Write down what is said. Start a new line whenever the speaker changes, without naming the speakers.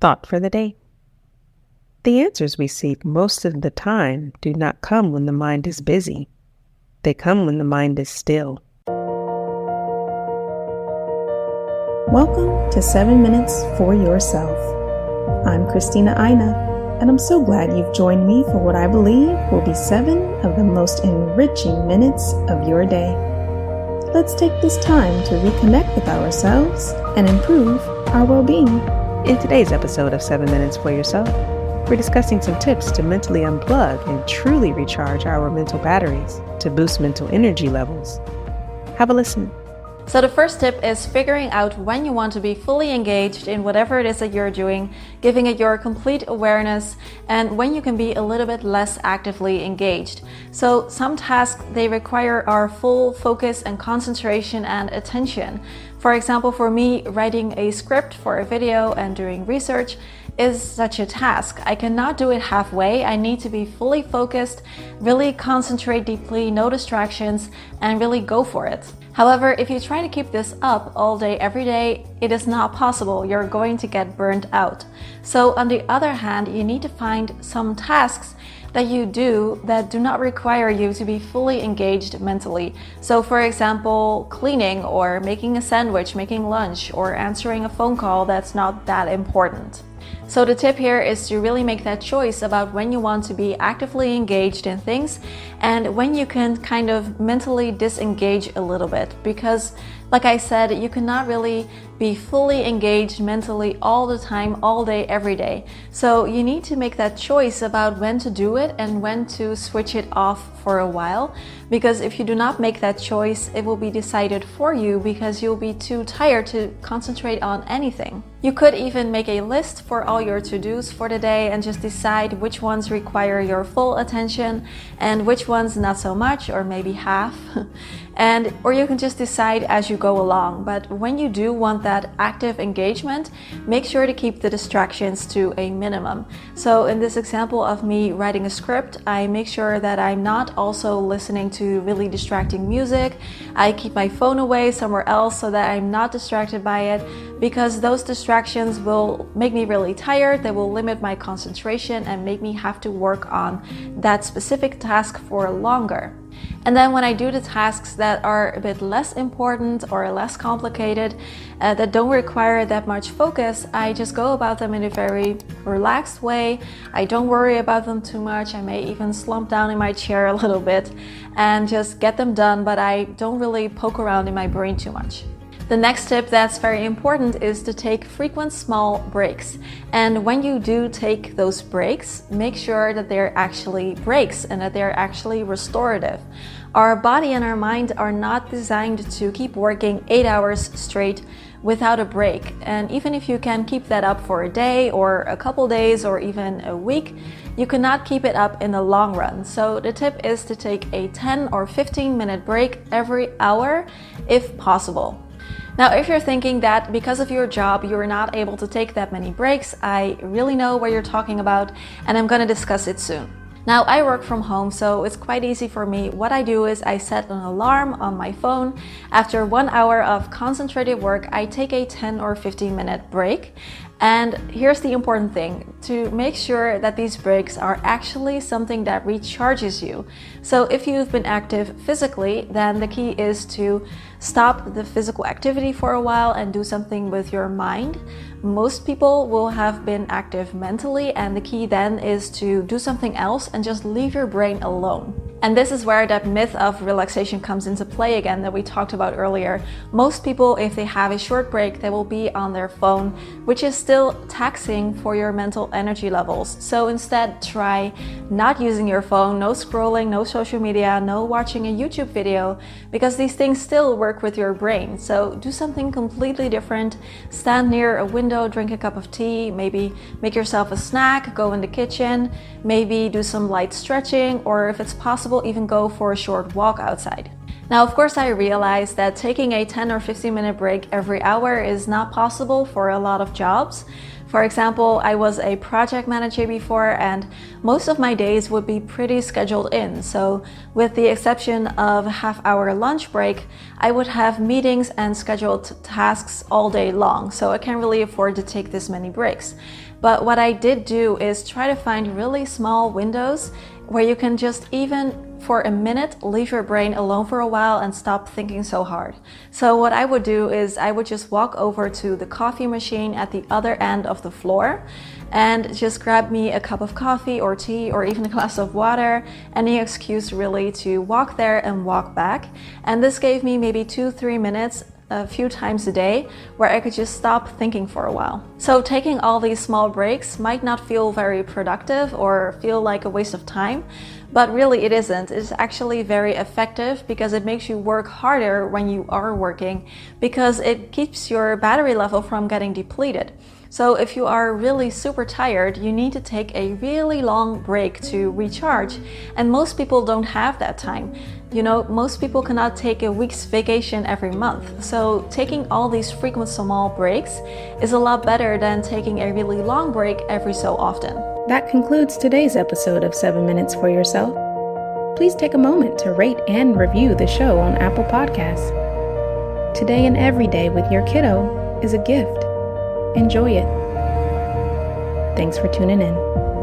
Thought for the day. The answers we seek most of the time do not come when the mind is busy. They come when the mind is still.
Welcome to 7 Minutes for Yourself. I'm Christina Aina, and I'm so glad you've joined me for what I believe will be 7 of the most enriching minutes of your day. Let's take this time to reconnect with ourselves and improve our well-being.
In today's episode of 7 Minutes for Yourself, we're discussing some tips to mentally unplug and truly recharge our mental batteries to boost mental energy levels. Have a listen.
So the first tip is figuring out when you want to be fully engaged in whatever it is that you're doing, giving it your complete awareness, and when you can be a little bit less actively engaged. So some tasks, they require our full focus and concentration and attention. For example, for me, writing a script for a video and doing research is such a task. I cannot do it halfway. I need to be fully focused, really concentrate deeply, no distractions, and really go for it. However, if you try to keep this up all day, every day, it is not possible. You're going to get burnt out. So on the other hand, you need to find some tasks that you do that do not require you to be fully engaged mentally. So for example, cleaning or making a sandwich, making lunch, or answering a phone call that's not that important. So the tip here is to really make that choice about when you want to be actively engaged in things and when you can kind of mentally disengage a little bit, because like I said, you cannot really be fully engaged mentally all the time, all day, every day. So you need to make that choice about when to do it and when to switch it off for a while, because if you do not make that choice, it will be decided for you because you'll be too tired to concentrate on anything. You could even make a list for all your to-dos for the day and just decide which ones require your full attention and which ones not so much, or maybe half. Or you can just decide as you go along. But when you do want that active engagement, make sure to keep the distractions to a minimum. So in this example of me writing a script, I make sure that I'm not also listening to really distracting music. I keep my phone away somewhere else so that I'm not distracted by it, because those distractions will make me really tired. They will limit my concentration and make me have to work on that specific task for longer. And then when I do the tasks that are a bit less important or less complicated, that don't require that much focus, I just go about them in a very relaxed way. I don't worry about them too much. I may even slump down in my chair a little bit and just get them done, but I don't really poke around in my brain too much. The next tip that's very important is to take frequent small breaks. And when you do take those breaks, make sure that they're actually breaks and that they're actually restorative. Our body and our mind are not designed to keep working 8 hours straight without a break. And even if you can keep that up for a day or a couple days or even a week, you cannot keep it up in the long run. So the tip is to take a 10 or 15-minute break every hour if possible. Now, if you're thinking that because of your job, you're not able to take that many breaks, I really know what you're talking about, and I'm going to discuss it soon. Now, I work from home, so it's quite easy for me. What I do is I set an alarm on my phone. After 1 hour of concentrated work, I take a 10 or 15-minute break. And here's the important thing, to make sure that these breaks are actually something that recharges you. So if you've been active physically, then the key is to stop the physical activity for a while and do something with your mind. Most people will have been active mentally, and the key then is to do something else and just leave your brain alone. And this is where that myth of relaxation comes into play again that we talked about earlier. Most people, if they have a short break, they will be on their phone, which is still taxing for your mental energy levels. So instead, try not using your phone, no scrolling, no social media, no watching a YouTube video, because these things still work with your brain. So do something completely different. Stand near a window, drink a cup of tea, maybe make yourself a snack, go in the kitchen, maybe do some light stretching, or if it's possible, even go for a short walk outside. Now, of course, I realize that taking a 10 or 15-minute break every hour is not possible for a lot of jobs. For example, I was a project manager before, and most of my days would be pretty scheduled in. So with the exception of a half-hour lunch break, I would have meetings and scheduled tasks all day long. So I can't really afford to take this many breaks. But what I did do is try to find really small windows where you can just even for a minute leave your brain alone for a while and stop thinking so hard. So what I would do is I would just walk over to the coffee machine at the other end of the floor and just grab me a cup of coffee or tea or even a glass of water, any excuse really to walk there and walk back. And this gave me maybe 2-3 minutes a few times a day where I could just stop thinking for a while. So taking all these small breaks might not feel very productive or feel like a waste of time, but really it isn't. It's actually very effective because it makes you work harder when you are working, because it keeps your battery level from getting depleted. So if you are really super tired, you need to take a really long break to recharge, and most people don't have that time. You know, most people cannot take a week's vacation every month. So taking all these frequent small breaks is a lot better than taking a really long break every so often.
That concludes today's episode of 7 Minutes for Yourself. Please take a moment to rate and review the show on Apple Podcasts. Today and every day with your kiddo is a gift. Enjoy it. Thanks for tuning in.